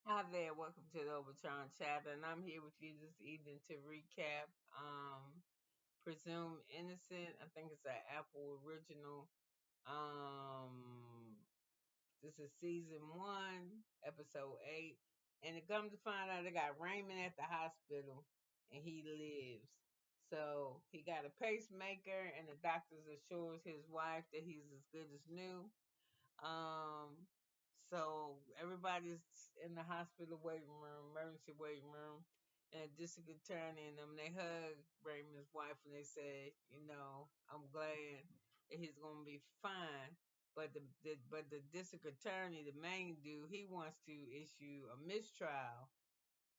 Hi there, welcome to the Obachanchatter, and I'm here with you this evening to recap Presumed Innocent. I think it's an Apple original. Um, this is season 1, episode 8, and it comes to find out they got Raymond at the hospital, and he lives. So he got a pacemaker, and the doctors assures his wife that he's as good as new. Um, so everybody's in the hospital waiting room, emergency waiting room, and district attorney and them, they hug Raymond's wife and they say, I'm glad that he's gonna be fine. But the district attorney, the main dude, he wants to issue a mistrial.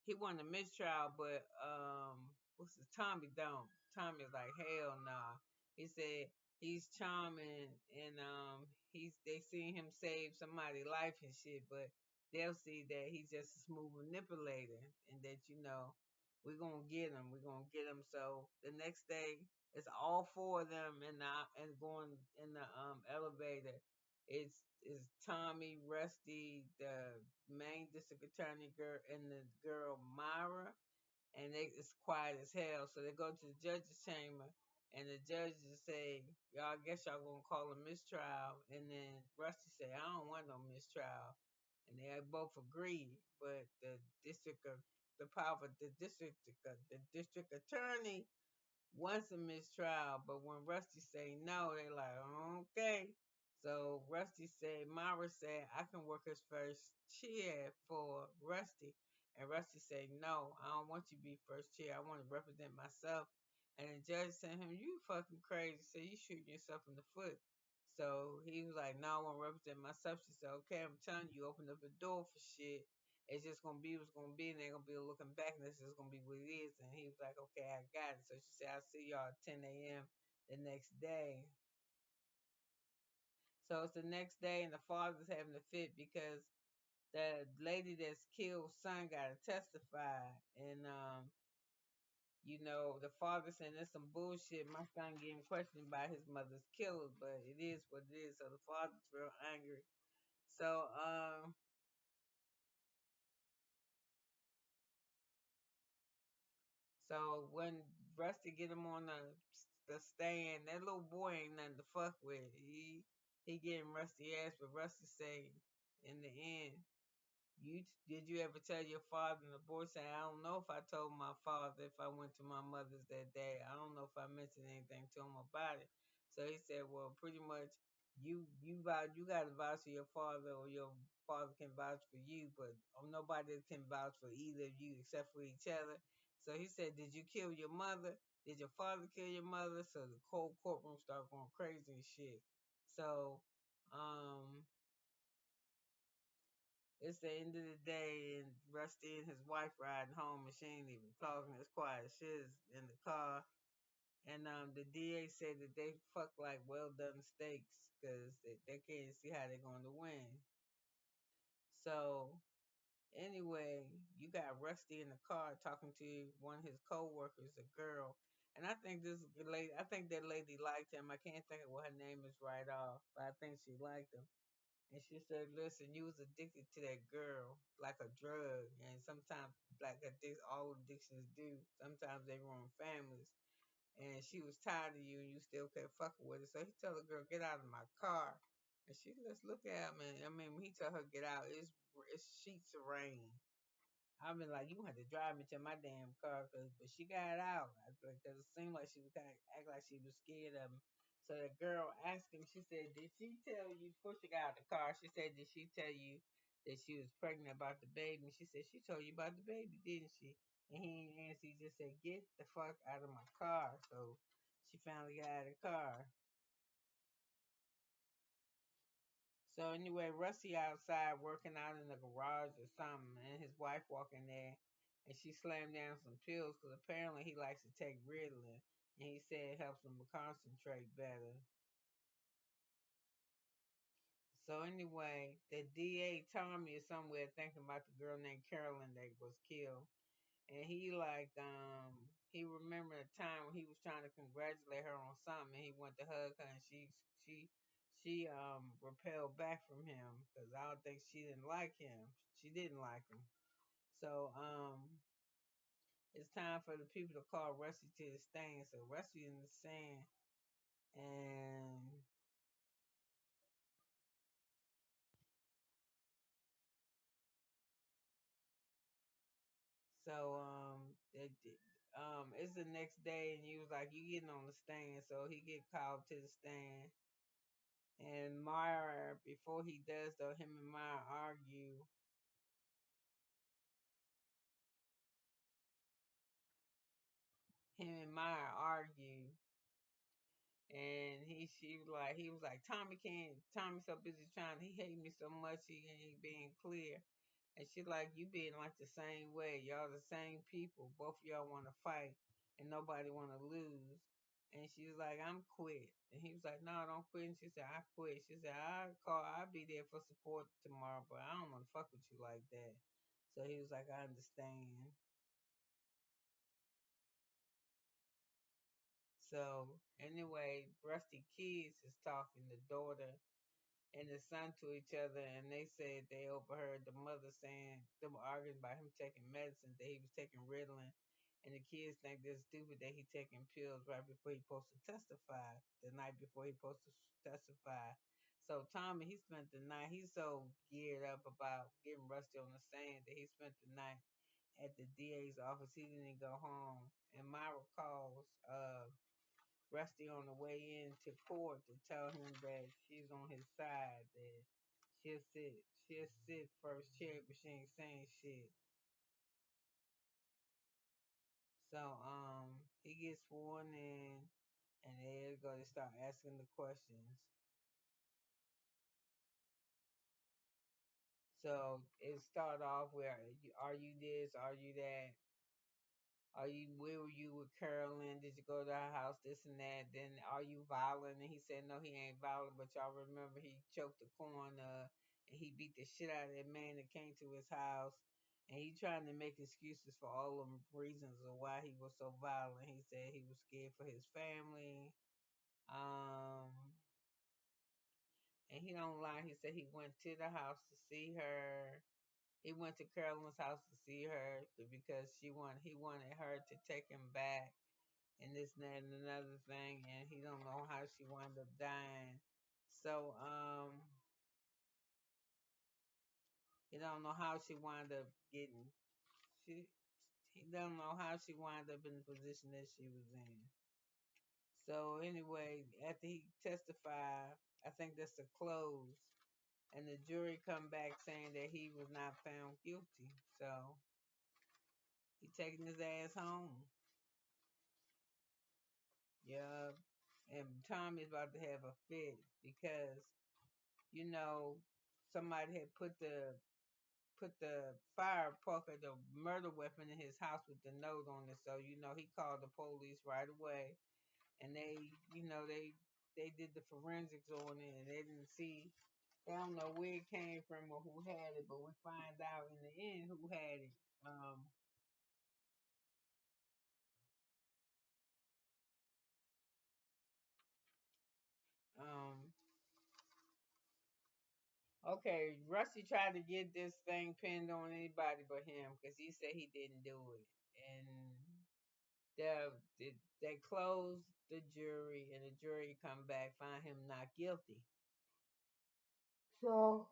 He wanted a mistrial, but what's his Tommy don't. Tommy's like, hell nah. He said he's charming and they seen him save somebody's life and shit, but they'll see that he's just a smooth manipulator and that we're gonna get him. We're gonna get him. So the next day it's all four of them and going in the elevator. It's Tommy, Rusty, the main district attorney girl, and the girl Myra, and it's quiet as hell. So they go to the judge's chamber, and the judges say, "Y'all, I guess y'all gonna call a mistrial." And then Rusty say, "I don't want no mistrial," and they both agree. But the power, the district attorney wants a mistrial, but when Rusty say no, they like, okay. So Rusty said, Myra said, I can work as first chair for Rusty. And Rusty said, no, I don't want you to be first chair. I want to represent myself. And the judge said him, you fucking crazy. So you shooting yourself in the foot. So he was like, no, I want to represent myself. She said, okay, I'm telling you, open up the door for shit. It's just gonna be what's gonna be, and they're gonna be looking back, and this is gonna be what it is. And he was like, "Okay, I got it." So she said, "I'll see y'all at 10 a.m. the next day." So it's the next day, and the father's having a fit because the lady that's killed son got to testify, and the father saying there's some bullshit. My son getting questioned by his mother's killer, but it is what it is. So the father's real angry. So So when Rusty get him on the stand, that little boy ain't nothing to fuck with. He getting Rusty ass, but Rusty say in the end, did you ever tell your father? And the boy said, I don't know if I told my father if I went to my mother's that day. I don't know if I mentioned anything to him about it. So he said, well, pretty much you got to vouch for your father, or your father can vouch for you, but nobody can vouch for either of you except for each other. So he said, did you kill your mother? Did your father kill your mother? So the whole courtroom started going crazy and shit. So um it's the end of the day, and Rusty and his wife riding home, and she ain't even talking. It's quiet as shit in the car. And the DA said that they fuck like well done steaks because they can't see how they're going to win. So anyway, you got Rusty in the car talking to one of his co-workers, a girl. And I think this lady, I think that lady liked him. I can't think of what her name is right off, but I think she liked him. And she said, listen, you was addicted to that girl like a drug. And sometimes, like all addictions do, sometimes they ruin families. And she was tired of you and you still kept fucking with her. So he told the girl, get out of my car. And she, let's look at him. And I mean, when he told her get out, it's sheets of rain. I've been like, you had to drive me to my damn car, but she got out. Because it seemed like she was kind of act like she was scared of him. So the girl asked him, she said, did she tell you, before she got out of the car, she said, did she tell you that she was pregnant about the baby? And she said, she told you about the baby, didn't she? And he didn't answer. He just said, get the fuck out of my car. So she finally got out of the car. So anyway, Rusty outside working out in the garage or something, and his wife walking there, and she slammed down some pills because apparently he likes to take Ritalin, and he said it helps him to concentrate better. So anyway, the DA Tommy is somewhere thinking about the girl named Carolyn that was killed, and he remembered a time when he was trying to congratulate her on something, and he went to hug her, and she repelled back from him because I don't think she didn't like him. She didn't like him. So it's time for the people to call Rusty to the stand. So Rusty in the stand, and so it's the next day, and he was like, "You getting on the stand?" So he get called to the stand, and Maya, before he does though, him and Maya argue. Him and Maya argue, and he was like Tommy can't. Tommy's so busy trying. He hate me so much he ain't being clear. And she like, you being like the same way. Y'all the same people. Both of y'all want to fight, and nobody want to lose. And she was like, I'm quit. And he was like, no, don't quit. And she said, I quit. She said, I'll be there for support tomorrow, but I don't want to fuck with you like that. So he was like, I understand. So anyway, Rusty Kids is talking, the daughter and the son to each other, and they said they overheard the mother saying them arguing about him taking medicine, that he was taking Ritalin, and the kids think they're stupid that he taking pills right before he supposed to testify, the night before he supposed to testify. So Tommy, he spent the night. He's so geared up about getting Rusty on the stand that he spent the night at the DA's office. He didn't go home. And Myra calls Rusty on the way into court to tell him that she's on his side, that she'll sit first chair, but she ain't saying shit. So he gets sworn in, and they're gonna start asking the questions. So it start off where are you this, are you that? Are you where were you with Carolyn? Did you go to her house? This and that. Then are you violent? And he said no, he ain't violent. But y'all remember he choked the coroner and he beat the shit out of that man that came to his house. And he trying to make excuses for all of them reasons of why he was so violent. He said he was scared for his family. Um, and he don't lie. He said he went to the house to see her. He went to Carolyn's house to see her because he wanted her to take him back and this and that and another thing, and he don't know how she wound up dying. So he don't know how she wound up getting she he don't know how she wound up in the position that she was in. So anyway, after he testified, I think that's the close, and the jury come back saying that he was not found guilty. So he taking his ass home. Yeah, and Tommy's about to have a fit because you know somebody had put the fire poker, the murder weapon in his house with the note on it. So he called the police right away, and they did the forensics on it, and they didn't see. They don't know where it came from or who had it, but we find out in the end who had it. Um, um, okay, Rusty tried to get this thing pinned on anybody but him because he said he didn't do it, and they closed the jury, and the jury come back find him not guilty. So,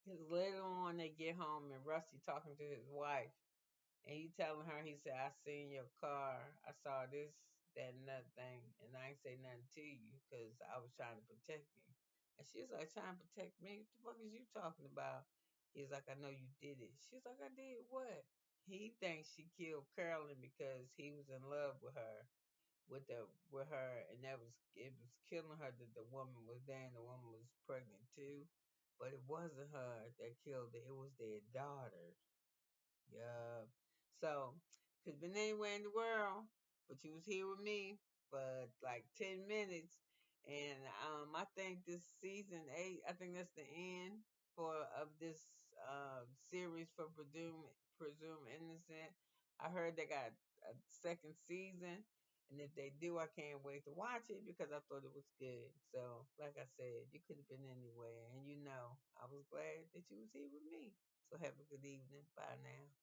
cause later on they get home and Rusty talking to his wife, and he telling her, he said, "I seen your car. I saw this, that, and that thing, and I ain't say nothing to you because I was trying to protect you." And she's like, "Trying to protect me? What the fuck is you talking about?" He's like, "I know you did it." She's like, "I did what?" He thinks she killed Carolyn because he was in love with her, and it was killing her that the woman was there and the woman was pregnant too, but it wasn't her that killed her. It was their daughter. Yeah. So could have been anywhere in the world, but you was here with me for like 10 minutes, and I think this season 8. I think that's the end for of this series for presumed innocent. I heard they got a second season, And if they do, I can't wait to watch it because I thought it was good. So, like I said, you could have been anywhere. And I was glad that you was here with me. So have a good evening. Bye now.